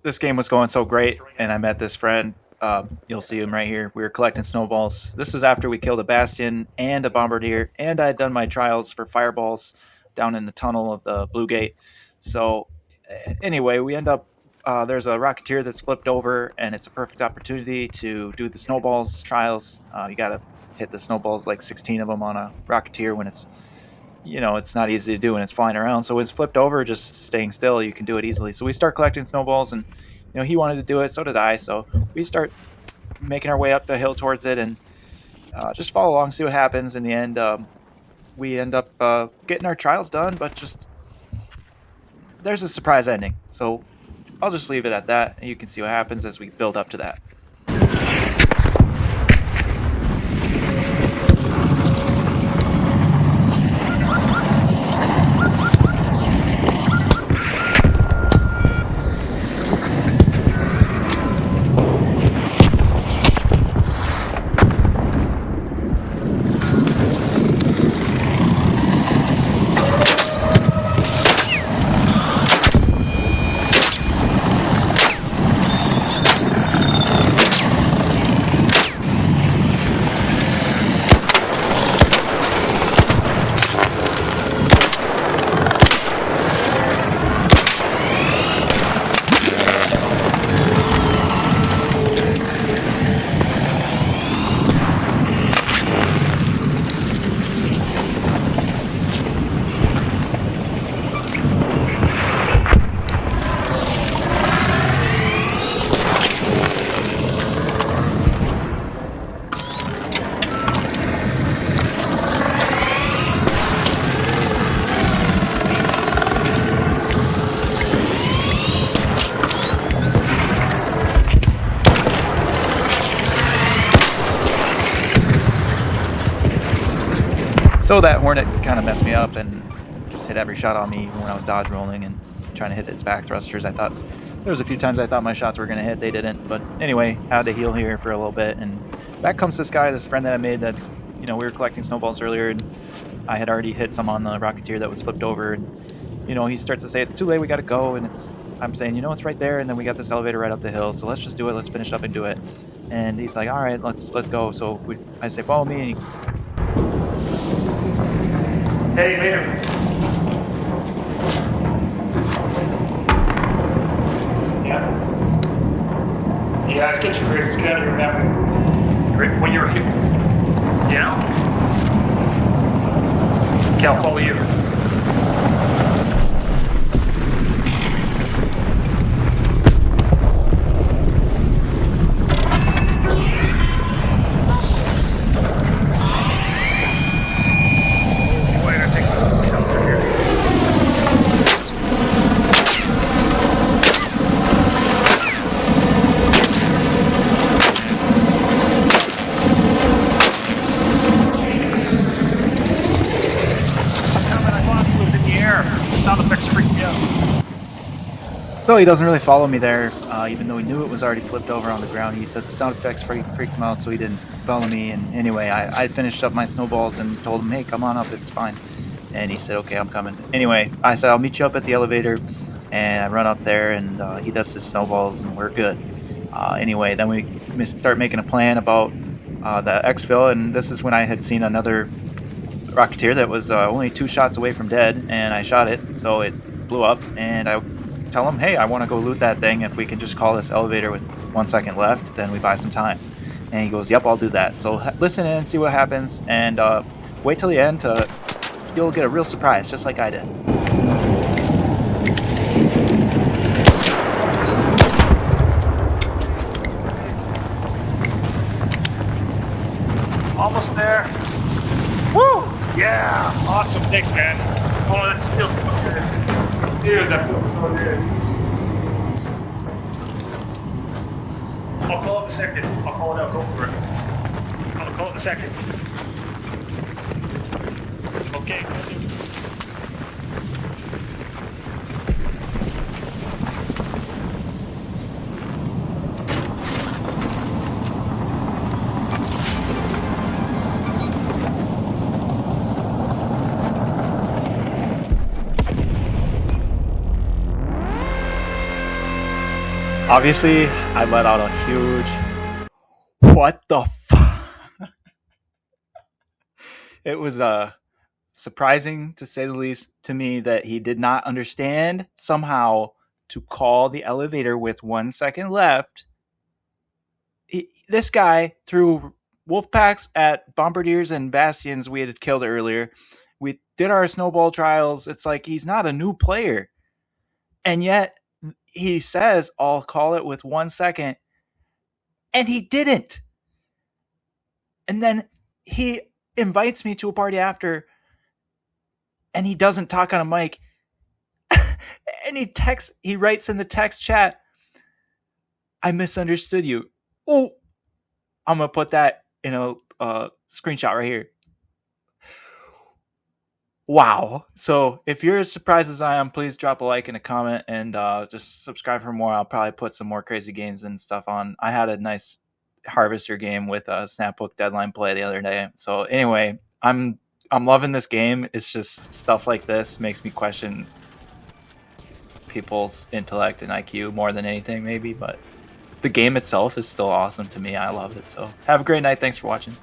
this game was going so great, and I met this friend. You'll see him right here. We were collecting snowballs. This was after we killed a bastion and a bombardier, and I had done my trials for fireballs down in the tunnel of the Blue Gate. So, anyway, we end up. There's a rocketeer that's flipped over, and it's a perfect opportunity to do the snowballs trials. You got to hit the snowballs, like 16 of them on a rocketeer when it's not easy to do when it's flying around. So when it's flipped over, just staying still, you can do it easily. So we start collecting snowballs, and he wanted to do it, so did I. So we start making our way up the hill towards it, and just follow along, see what happens. In the end, we end up getting our trials done, but just there's a surprise ending. So I'll just leave it at that, and you can see what happens as we build up to that. So that Hornet kind of messed me up and just hit every shot on me when I was dodge rolling and trying to hit its back thrusters. I thought there was a few times I thought my shots were going to hit. They didn't. But anyway, I had to heal here for a little bit. And back comes this guy, this friend that I made that, we were collecting snowballs earlier. And I had already hit some on the Rocketeer that was flipped over. And, he starts to say, it's too late, we got to go. And I'm saying, it's right there. And then we got this elevator right up the hill. So let's just do it. Let's finish up and do it. And he's like, all right, let's go. So I say, follow me. And Hey, later. Yeah. Yeah, let's get you, Chris. Let's get out of here now. When you're here. Yeah? Okay, I'll follow you. So he doesn't really follow me there, even though he knew it was already flipped over on the ground. He said the sound effects freaked him out, so he didn't follow me. And anyway, I finished up my snowballs and told him, hey, come on up, it's fine. And he said, okay, I'm coming. Anyway, I said, I'll meet you up at the elevator. And I run up there, and he does his snowballs, and we're good. Anyway, then we start making a plan about the exfil, and this is when I had seen another Rocketeer that was only 2 shots away from dead, and I shot it, so it blew up, and I tell him, hey, I want to go loot that thing. If we can just call this elevator with 1 second left, then we buy some time. And he goes, yep, I'll do that. So listen in, see what happens, and wait till the end. You'll get a real surprise, just like I did. Almost there. Woo! Yeah! Awesome. Thanks, man. Oh, that feels so good. Dude, that feels so good. I'll call it in a second. I'll call it out. Go for it. I'll call it in a second. Okay. Obviously, I let out a huge what the fuck. It was surprising, to say the least, to me that he did not understand somehow to call the elevator with 1 second left. This guy threw wolf packs at bombardiers and bastions we had killed earlier. We did our snowball trials. It's like he's not a new player. And yet he says, I'll call it with 1 second. And he didn't. And then he invites me to a party after, and he doesn't talk on a mic. And he writes in the text chat, I misunderstood you. Oh, I'm going to put that in a screenshot right here. Wow. So if you're as surprised as I am, please drop a like and a comment, and just subscribe for more. I'll probably put some more crazy games and stuff on. I had a nice Harvester game with a Snapbook deadline play the other day. So anyway, I'm loving this game. It's just stuff like this makes me question people's intellect and IQ more than anything, maybe. But the game itself is still awesome to me. I love it. So have a great night. Thanks for watching.